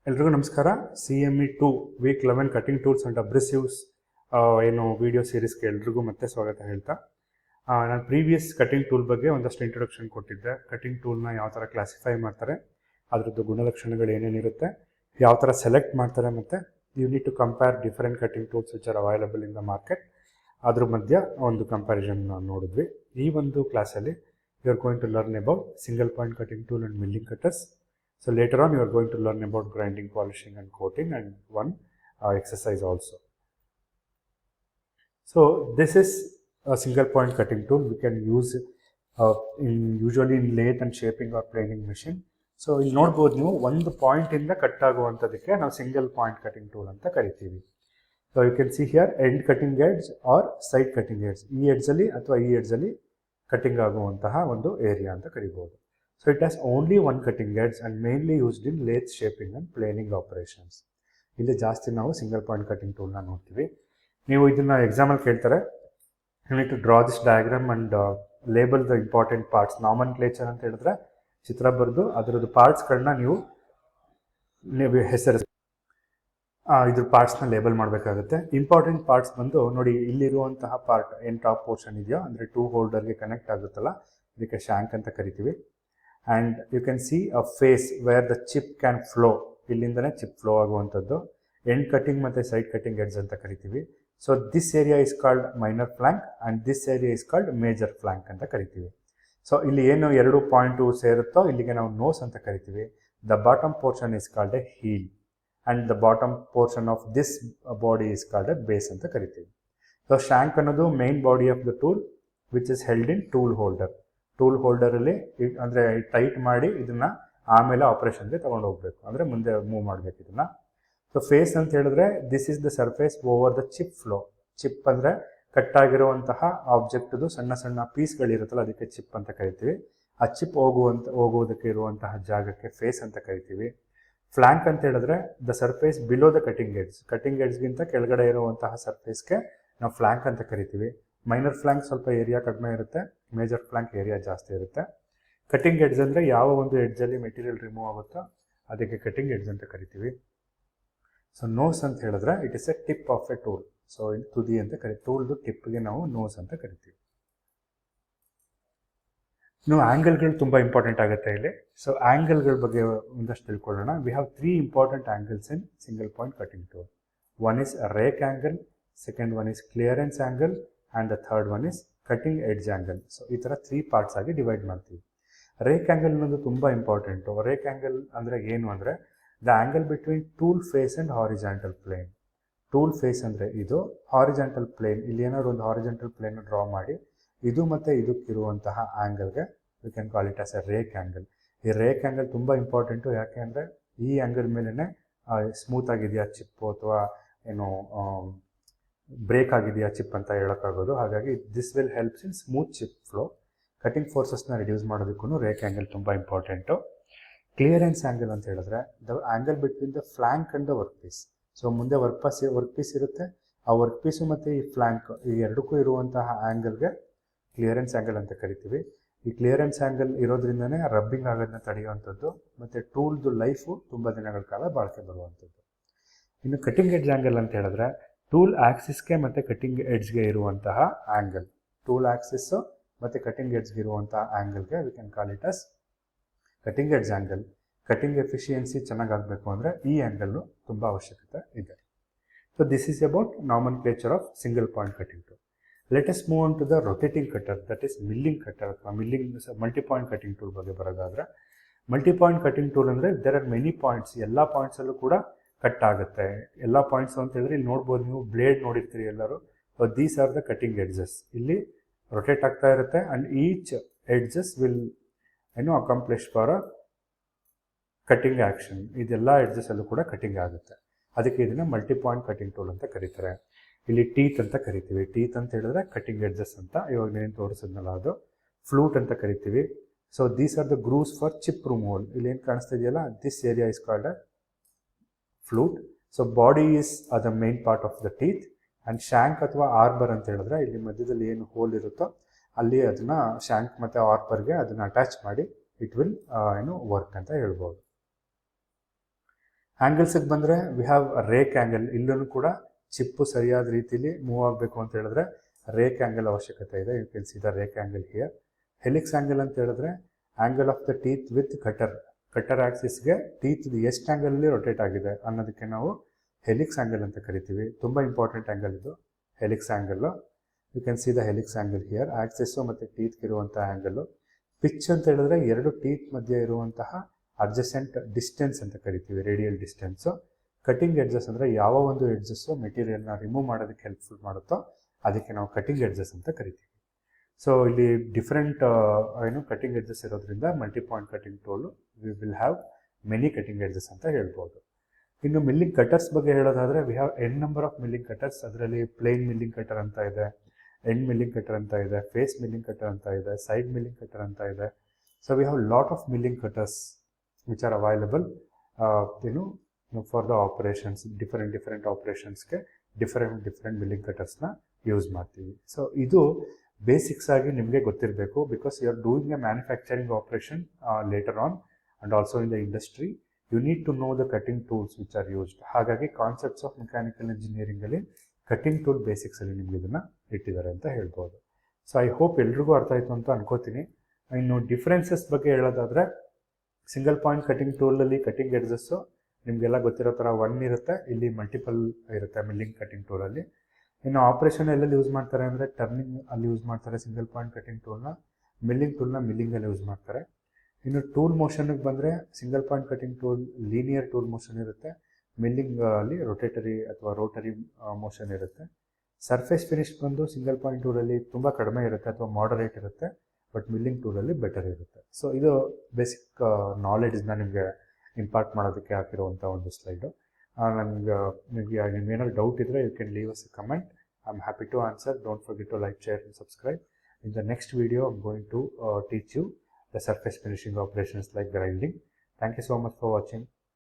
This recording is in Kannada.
ಎಲ್ರಿಗೂ ನಮಸ್ಕಾರ. CME2 week 11 cutting tools and abrasives ಏನು ವಿಡಿಯೋ ಸೀರೀಸ್ಗೆ ಎಲ್ರಿಗೂ ಮತ್ತೆ ಸ್ವಾಗತ ಹೇಳ್ತಾ, ನಾನು ಪ್ರೀವಿಯಸ್ ಕಟಿಂಗ್ ಟೂಲ್ ಬಗ್ಗೆ ಒಂದಷ್ಟು ಇಂಟ್ರೊಡಕ್ಷನ್ ಕೊಟ್ಟಿದ್ದೆ. ಕಟಿಂಗ್ ಟೂಲ್ನ ಯಾವ ಥರ ಕ್ಲಾಸಿಫೈ ಮಾಡ್ತಾರೆ, ಅದರದ್ದು ಗುಣಲಕ್ಷಣಗಳು ಏನೇನಿರುತ್ತೆ, ಯಾವ ಥರ ಸೆಲೆಕ್ಟ್ ಮಾಡ್ತಾರೆ, ಮತ್ತು you need to compare different cutting tools which are available in the market. ಅದ್ರ ಮಧ್ಯ ಒಂದು ಕಂಪ್ಯಾರಿಸನ್ ನೋಡಿದ್ವಿ. ಈ ಒಂದು ಕ್ಲಾಸಲ್ಲಿ you are going to learn about single point cutting tool and milling cutters. So later on you are going to learn about grinding, polishing and coating, and one exercise also. So this is a single point cutting tool. We can use usually in lathe and shaping or planing machine. So ಇಲ್ಲಿ ನೋಡ್ಬೋದು ನೀವು, ಒಂದು ಪಾಯಿಂಟಿಂದ ಕಟ್ ಆಗುವಂಥದ್ದಕ್ಕೆ ನಾವು ಸಿಂಗಲ್ ಪಾಯಿಂಟ್ ಕಟಿಂಗ್ ಟೂಲ್ ಅಂತ ಕರಿತೀವಿ. So you can see here end cutting edge or side cutting edge. ಈ ಎಡ್ಜಲ್ಲಿ ಅಥವಾ ಈ ಎಡ್ಜಲ್ಲಿ ಕಟಿಂಗ್ ಆಗುವಂತಹ ಒಂದು ಏರಿಯಾ ಅಂತ ಕರಿಬೋದು. So it has only one cutting edge and mainly used in lathe shaping and planing operations. ಇಲ್ಲಿ ಜಾಸ್ತಿ ನಾವು ಸಿಂಗಲ್ ಪಾಯಿಂಟ್ ಕಟಿಂಗ್ ಟೂಲ್ನ ನೋಡ್ತೀವಿ. ನೀವು ಇದನ್ನು ಎಕ್ಸಾಮಲ್ಲಿ ಕೇಳ್ತಾರೆ, you need to draw this diagram and label the important parts. Nomenclature ಅಂತ ಹೇಳಿದ್ರೆ ಚಿತ್ರ ಬರೆದು ಅದರದ್ದು ಪಾರ್ಟ್ಸ್ಗಳನ್ನ ನೀವು ಹೆಸರು ಇದ್ರ ಪಾರ್ಟ್ಸ್ನ ಲೇಬಲ್ ಮಾಡಬೇಕಾಗುತ್ತೆ. ಇಂಪಾರ್ಟೆಂಟ್ ಪಾರ್ಟ್ಸ್ ಬಂದು ನೋಡಿ, ಇಲ್ಲಿರುವಂತಹ ಪಾರ್ಟ್ ಏನು ಟಾಪ್ ಪೋರ್ಷನ್ ಇದೆಯೋ, ಅಂದರೆ 2 ಹೋಲ್ಡರ್ಗೆ ಕನೆಕ್ಟ್ ಆಗುತ್ತಲ್ಲ, ಇದಕ್ಕೆ ಶಾಂಕ್ ಅಂತ ಕರಿತೀವಿ. And you can see a face where the chip can flow. ಇಲ್ಲಿಂದನೇ ಚಿಪ್ ಫ್ಲೋ ಆಗುವಂಥದ್ದು ಎಂಡ್ ಕಟಿಂಗ್ ಮತ್ತು ಸೈಡ್ ಕಟಿಂಗ್ ಎಡ್ಜ್ ಅಂತ ಕರಿತೀವಿ. So this area is called minor flank and this area is called major flank ಅಂತ ಕರಿತೀವಿ. ಸೊ ಇಲ್ಲಿ ಏನು 2 ಪಾಯಿಂಟು ಸೇರುತ್ತೋ ಇಲ್ಲಿಗೆ ನಾವು ನೋಸ್ ಅಂತ ಕರಿತೀವಿ. The bottom portion is called a heel and the bottom portion of this body is called a base ಅಂತ ಕರಿತೀವಿ. ಸೊ ಶಾಂಕ್ ಅನ್ನೋದು main body of the tool which is held in tool holder. Tool ಹೋಲ್ಡರಲ್ಲಿ ಅಂದರೆ ಟೈಟ್ ಮಾಡಿ ಇದನ್ನು ಆಮೇಲೆ ಆಪ್ರೇಷನ್ಗೆ ತೊಗೊಂಡು ಹೋಗಬೇಕು, ಅಂದರೆ ಮುಂದೆ ಮೂವ್ ಮಾಡಬೇಕು ಇದನ್ನು. ಸೊ ಫೇಸ್ ಅಂತ ಹೇಳಿದ್ರೆ this is the surface over the chip flow. Chip ಅಂದರೆ ಕಟ್ಟಾಗಿರುವಂತಹ ಆಬ್ಜೆಕ್ಟ್ದು ಸಣ್ಣ ಸಣ್ಣ ಪೀಸ್ಗಳಿರುತ್ತಲ್ಲ, ಅದಕ್ಕೆ ಚಿಪ್ ಅಂತ ಕರಿತೀವಿ. ಆ ಚಿಪ್ ಹೋಗುವುದಕ್ಕೆ ಇರುವಂತಹ ಜಾಗಕ್ಕೆ ಫೇಸ್ ಅಂತ ಕರಿತೀವಿ. ಫ್ಲ್ಯಾಂಕ್ ಅಂತ ಹೇಳಿದ್ರೆ the surface below the cutting edge. Cutting ಎಡ್ಜ್ಗಿಂತ ಕೆಳಗಡೆ ಇರುವಂತಹ ಸರ್ಫೇಸ್ಗೆ ನಾವು ಫ್ಲ್ಯಾಂಕ್ ಅಂತ ಕರಿತೀವಿ. ಮೈನರ್ ಫ್ಲ್ಯಾಂಕ್ ಸ್ವಲ್ಪ ಏರಿಯಾ ಕಡಿಮೆ ಇರುತ್ತೆ, ಮೇಜರ್ ಫ್ಲ್ಯಾಂಕ್ ಏರಿಯಾ ಜಾಸ್ತಿ ಇರುತ್ತೆ. ಕಟಿಂಗ್ ಎಡ್ಜ್ ಅಂದರೆ ಯಾವ ಒಂದು ಎಡ್ಜಲ್ಲಿ ಮೆಟೀರಿಯಲ್ ರಿಮೂವ್ ಆಗುತ್ತೋ ಅದಕ್ಕೆ ಕಟಿಂಗ್ ಎಡ್ಜ್ ಅಂತ ಕರಿತೀವಿ. ಸೊ ನೋಸ್ ಅಂತ ಹೇಳಿದ್ರೆ it is A tip of A tool. So ಇಲ್ಲಿ ತುದಿ ಅಂತ ಟೂಲ್ದು ಟಿಪ್ಗೆ ನಾವು ನೋಸ್ ಅಂತ ಕರಿತೀವಿ. ಇನ್ನು ಆ್ಯಂಗಲ್ಗಳು ತುಂಬ ಇಂಪಾರ್ಟೆಂಟ್ ಆಗುತ್ತೆ ಇಲ್ಲಿ. ಸೊ ಆ್ಯಂಗಲ್ಗಳ ಬಗ್ಗೆ ಒಂದಷ್ಟು ತಿಳ್ಕೊಳ್ಳೋಣ. We have 3 important angles in single point cutting tool. One is rake angle, second one is clearance angle, and the third one is cutting edge angle. So ಈ ಥರ 3 ಪಾರ್ಟ್ಸ್ ಆಗಿ ಡಿವೈಡ್ ಮಾಡ್ತೀವಿ. ರೇಕ್ ಆ್ಯಂಗಲ್ ಅನ್ನೋದು ತುಂಬ ಇಂಪಾರ್ಟೆಂಟು. ರೇಕ್ ಆ್ಯಂಗಲ್ ಅಂದರೆ ಏನು ಅಂದರೆ the angle between tool face and horizontal plane. Tool face ಅಂದರೆ ಇದು, ಹಾರಿಜಾಂಟಲ್ ಪ್ಲೇನ್ ಇಲ್ಲಿ ಏನಾದ್ರು ಒಂದು ಹಾರಿಜಾಂಟಲ್ ಪ್ಲೇನ್ ಡ್ರಾ ಮಾಡಿ ಇದು ಮತ್ತು ಇದಕ್ಕಿರುವಂತಹ ಆ್ಯಂಗಲ್ಗೆ we can call it as a rake angle. ಈ ರೇಕ್ ಆ್ಯಂಗಲ್ ತುಂಬ ಇಂಪಾರ್ಟೆಂಟು. ಯಾಕೆ ಅಂದರೆ ಈ ಆ್ಯಂಗಲ್ ಮೇಲೇ ಸ್ಮೂತ್ ಆಗಿದೆಯಾ ಚಿಪ್ಪು ಅಥವಾ ಏನು ಬ್ರೇಕ್ ಆಗಿದೆಯಾ ಚಿಪ್ ಅಂತ ಹೇಳೋಕ್ಕಾಗೋದು. ಹಾಗಾಗಿ this will helps in smooth chip flow. Cutting ಫೋರ್ಸಸ್ನ ರಿಡ್ಯೂಸ್ ಮಾಡೋದಕ್ಕೂ ರೇಕ್ ಆ್ಯಂಗಲ್ ತುಂಬ ಇಂಪಾರ್ಟೆಂಟು. ಕ್ಲಿಯರೆನ್ಸ್ ಆ್ಯಂಗಲ್ ಅಂತ ಹೇಳಿದ್ರೆ the angle between the flank and the work piece. So ಮುಂದೆ ವರ್ಕ್ ಪೀಸ್ ಇರುತ್ತೆ, ಆ ವರ್ಕ್ ಪೀಸು ಮತ್ತು ಈ ಫ್ಲ್ಯಾಂಕ್ ಈ ಎರಡಕ್ಕೂ ಇರುವಂತಹ ಆ್ಯಂಗಲ್ಗೆ ಕ್ಲಿಯರೆನ್ಸ್ ಆ್ಯಂಗಲ್ ಅಂತ ಕರಿತೀವಿ. ಈ ಕ್ಲಿಯರೆನ್ಸ್ ಆ್ಯಂಗಲ್ ಇರೋದ್ರಿಂದನೇ ರಬ್ಬಿಂಗ್ ಆಗೋದನ್ನ ತಡೆಯುವಂಥದ್ದು ಮತ್ತು ಟೂಲ್ದು ಲೈಫು ತುಂಬ ದಿನಗಳ ಕಾಲ ಬಾಳಿಕೆ ಬರುವಂಥದ್ದು. ಇನ್ನು ಕಟಿಂಗ್ ಎಡ್ಜ್ ಆ್ಯಂಗಲ್ ಅಂತ ಹೇಳಿದ್ರೆ ಟೂಲ್ ಆಕ್ಸಿಸ್ಗೆ ಮತ್ತು ಕಟಿಂಗ್ ಎಡ್ಜ್ಗೆ ಇರುವಂತಹ ಆ್ಯಂಗಲ್. ಟೂಲ್ ಆಕ್ಸಿಸ್ಸು ಮತ್ತು ಕಟಿಂಗ್ ಎಡ್ಜ್ಗೆ ಇರುವಂತಹ ಆ್ಯಂಗಲ್ಗೆ we can call it as cutting edge angle. Cutting efficiency ಚೆನ್ನಾಗಾಗಬೇಕು ಅಂದರೆ ಈ ಆ್ಯಂಗಲ್ಲು ತುಂಬ ಅವಶ್ಯಕತೆ ಇದೆ. So this is about nomenclature of single point cutting tool. Let us move on to the rotating cutter, that is milling cutter ಅಥವಾ milling multi point cutting tool ಬಗ್ಗೆ ಬರೋದಾದರೆ, ಮಲ್ಟಿ ಪಾಯಿಂಟ್ ಕಟಿಂಗ್ ಟೂಲ್ ಅಂದರೆ ದೇರ್ ಆರ್ ಮೆನಿ ಪಾಯಿಂಟ್ಸ್. ಎಲ್ಲ ಪಾಯಿಂಟ್ಸಲ್ಲೂ ಕೂಡ ಕಟ್ ಆಗುತ್ತೆ. ಎಲ್ಲ ಪಾಯಿಂಟ್ಸ್ ಅಂತ ಹೇಳಿದ್ರೆ ಇಲ್ಲಿ ನೋಡ್ಬೋದು, ನೀವು ಬ್ಲೇಡ್ ನೋಡಿರ್ತೀರಿ ಎಲ್ಲರೂ. These are the cutting edges. ಇಲ್ಲಿ ರೊಟೇಟ್ ಆಗ್ತಾ ಇರುತ್ತೆ and each edges will accomplish for a cutting action. ಇದೆಲ್ಲ ಎಡ್ಜಸ್ಸಲ್ಲೂ ಕೂಡ ಕಟಿಂಗ್ ಆಗುತ್ತೆ. ಅದಕ್ಕೆ ಇದನ್ನು ಮಲ್ಟಿ ಪಾಯಿಂಟ್ ಕಟಿಂಗ್ ಟೂಲ್ ಅಂತ ಕರೀತಾರೆ. ಇಲ್ಲಿ ಟೀತ್ ಅಂತ ಕರಿತೀವಿ. ಟೀತ್ ಅಂತ ಹೇಳಿದ್ರೆ ಕಟಿಂಗ್ ಎಡ್ಜಸ್ ಅಂತ, ಇವಾಗ ನೀನು ತೋರಿಸಿದ್ನಲ್ಲ ಅದು. ಫ್ಲೂಟ್ ಅಂತ ಕರಿತೀವಿ. So these are the grooves for chip removal. ಇಲ್ಲಿ ಏನು ಕಾಣಿಸ್ತಾ ಇದೆಯಲ್ಲ, this area is called flute. So body is the main part of the teeth and shank ಅಥವಾ ಆರ್ಬರ್ ಅಂತ ಹೇಳಿದ್ರೆ ಇಲ್ಲಿ ಮಧ್ಯದಲ್ಲಿ ಏನು ಹೋಲ್ ಇರುತ್ತೋ ಅಲ್ಲಿ ಅದನ್ನು ಶಾಂಕ್ ಮತ್ತು ಆರ್ಬರ್ಗೆ ಅದನ್ನು ಅಟ್ಯಾಚ್ ಮಾಡಿ ಇಟ್ ವಿಲ್ ವರ್ಕ್ ಅಂತ ಹೇಳ್ಬೋದು. ಆ್ಯಂಗಲ್ಸಿಗೆ ಬಂದರೆ ವಿ ಹ್ಯಾವ್ ರೇಕ್ ಆ್ಯಂಗಲ್. ಇಲ್ಲೂ ಕೂಡ ಚಿಪ್ಪು ಸರಿಯಾದ ರೀತಿಲಿ ಮೂವ್ ಆಗಬೇಕು ಅಂತ ಹೇಳಿದ್ರೆ ರೇಕ್ ಆ್ಯಂಗಲ್ ಅವಶ್ಯಕತೆ ಇದೆ. You can see the rake angle here. Helix angle ಅಂತ ಹೇಳಿದ್ರೆ angle of the teeth with cutter ಆಕ್ಸಿಸ್ಗೆ ಟೀತ್ ಎಷ್ಟು ಆ್ಯಂಗಲಲ್ಲಿ ರೊಟೇಟ್ ಆಗಿದೆ ಅನ್ನೋದಕ್ಕೆ ನಾವು ಹೆಲಿಕ್ಸ್ ಆ್ಯಂಗಲ್ ಅಂತ ಕರಿತೀವಿ. ತುಂಬ ಇಂಪಾರ್ಟೆಂಟ್ ಆ್ಯಂಗಲ್ ಇದು helix angle. You can see the helix angle here. Axis ಮತ್ತು ಟೀತ್ಗೆ ಇರುವಂಥ ಆ್ಯಂಗಲ್ಲು. ಪಿಚ್ ಅಂತ ಹೇಳಿದ್ರೆ ಎರಡು ಟೀತ್ ಮಧ್ಯೆ ಇರುವಂತಹ ಅಡ್ಜಸೆಂಟ್ ಡಿಸ್ಟೆನ್ಸ್ ಅಂತ ಕರಿತೀವಿ, ರೇಡಿಯಲ್ ಡಿಸ್ಟೆನ್ಸು. ಕಟಿಂಗ್ ಎಡ್ಜಸ್ ಅಂದರೆ ಯಾವ ಒಂದು ಎಡ್ಜಸ್ಸು ಮೆಟೀರಿಯಲ್ನ ರಿಮೂವ್ ಮಾಡೋದಕ್ಕೆ ಹೆಲ್ಪ್ಫುಲ್ ಮಾಡುತ್ತೋ ಅದಕ್ಕೆ ನಾವು ಕಟಿಂಗ್ ಎಡ್ಜಸ್ ಅಂತ ಕರಿತೀವಿ. ಸೊ ಇಲ್ಲಿ ಡಿಫ್ರೆಂಟ್ ಕಟಿಂಗ್ ಎಡ್ಜಸ್ ಇರೋದ್ರಿಂದ multi point cutting tool we will have many cutting edges ಅಂತ ಹೇಳ್ಬೋದು. ಇನ್ನು ಮಿಲ್ಲಿಂಗ್ ಕಟರ್ಸ್ ಬಗ್ಗೆ ಹೇಳೋದಾದರೆ we have an number of milling cutters. ಅದರಲ್ಲಿ ಪ್ಲೇನ್ ಮಿಲ್ಲಿಂಗ್ ಕಟರ್ ಅಂತ ಇದೆ, ಎಂಡ್ ಮಿಲ್ಲಿಂಗ್ ಕಟರ್ ಅಂತ ಇದೆ, ಫೇಸ್ ಮಿಲ್ಲಿಂಗ್ ಕಟರ್ ಅಂತ ಇದೆ, ಸೈಡ್ ಮಿಲ್ಲಿಂಗ್ ಕಟರ್ ಅಂತ ಇದೆ. So we have lot of milling cutters which are available for the operations. Different ಆಪರೇಷನ್ಸ್ಗೆ ಡಿಫರೆಂಟ್ ಮಿಲ್ಲಿಂಗ್ ಕಟರ್ಸ್ನ ಯೂಸ್ ಮಾಡ್ತೀವಿ. ಸೊ ಇದು ಬೇಸಿಕ್ಸ್ ಆಗಿ ನಿಮಗೆ ಗೊತ್ತಿರಬೇಕು, because you are doing a manufacturing operation later on and also in the industry. You need to know the cutting tools which are used. ಹಾಗಾಗಿ ಕಾನ್ಸೆಪ್ಟ್ಸ್ ಆಫ್ ಮೆಕ್ಯಾನಿಕಲ್ ಇಂಜಿನಿಯರಿಂಗಲ್ಲಿ ಕಟಿಂಗ್ ಟೂಲ್ ಬೇಸಿಕ್ಸಲ್ಲಿ ನಿಮ್ಗೆ ಇದನ್ನು ಇಟ್ಟಿದ್ದಾರೆ ಅಂತ ಹೇಳ್ಬೋದು. ಸೊ ಐ ಹೋಪ್ ಎಲ್ರಿಗೂ ಅರ್ಥ ಆಯಿತು ಅಂತ ಅನ್ಕೋತೀನಿ. ಇನ್ನು ಡಿಫ್ರೆನ್ಸಸ್ ಬಗ್ಗೆ ಹೇಳೋದಾದರೆ ಸಿಂಗಲ್ ಪಾಯಿಂಟ್ ಕಟಿಂಗ್ ಟೂಲಲ್ಲಿ ಕಟಿಂಗ್ ಎಡ್ಜಸ್ಸು ನಿಮಗೆಲ್ಲ ಗೊತ್ತಿರೋ ಥರ 1 ಇರುತ್ತೆ, ಇಲ್ಲಿ ಮಲ್ಟಿಪಲ್ ಇರುತ್ತೆ ಮಿಲ್ಲಿಂಗ್ ಕಟಿಂಗ್ ಟೂಲಲ್ಲಿ. ಇನ್ನು ಆಪ್ರೇಷನ್ ಎಲ್ಲೆಲ್ಲಿ ಯೂಸ್ ಮಾಡ್ತಾರೆ ಅಂದರೆ ಟರ್ನಿಂಗ್ ಅಲ್ಲಿ ಯೂಸ್ ಮಾಡ್ತಾರೆ ಸಿಂಗಲ್ ಪಾಯಿಂಟ್ ಕಟಿಂಗ್ ಟೂಲ್ನ. ಮಿಲ್ಲಿಂಗ್ ಟೂಲ್ನ ಮಿಲ್ಲಿಂಗಲ್ಲಿ ಯೂಸ್ ಮಾಡ್ತಾರೆ. ಇನ್ನು ಟೂಲ್ ಮೋಷನ್ಗೆ ಬಂದರೆ single point cutting tool linear tool motion ಇರುತ್ತೆ, ಮಿಲ್ಲಿಂಗ್ ಅಲ್ಲಿ ರೊಟೇಟರಿ ಅಥವಾ ರೋಟರಿ ಮೋಷನ್ ಇರುತ್ತೆ. ಸರ್ಫೇಸ್ ಫಿನಿಶ್ ಬಂದು ಸಿಂಗಲ್ ಪಾಯಿಂಟ್ ಟೂಲಲ್ಲಿ ತುಂಬ ಕಡಿಮೆ ಇರುತ್ತೆ ಅಥವಾ ಮಾಡರೇಟ್ ಇರುತ್ತೆ, ಬಟ್ ಮಿಲ್ಲಿಂಗ್ ಟೂಲಲ್ಲಿ ಬೆಟರ್ ಇರುತ್ತೆ. ಸೊ ಇದು ಬೇಸಿಕ್ ನಾಲೆಡ್ಜ್ನ ನಿಮಗೆ ಇಂಪಾರ್ಟ್ ಮಾಡೋದಕ್ಕೆ ಹಾಕಿರುವಂಥ ಒಂದು ಸ್ಲೈಡು. ನಿಮ್ಗೇನಾದ್ರು ಡೌಟ್ ಇದ್ದರೆ you can leave us a comment. I am happy to answer. Don't forget to like, share and subscribe. In the next video, I'm going to teach you the surface finishing operations like grinding. Thank you so much for watching.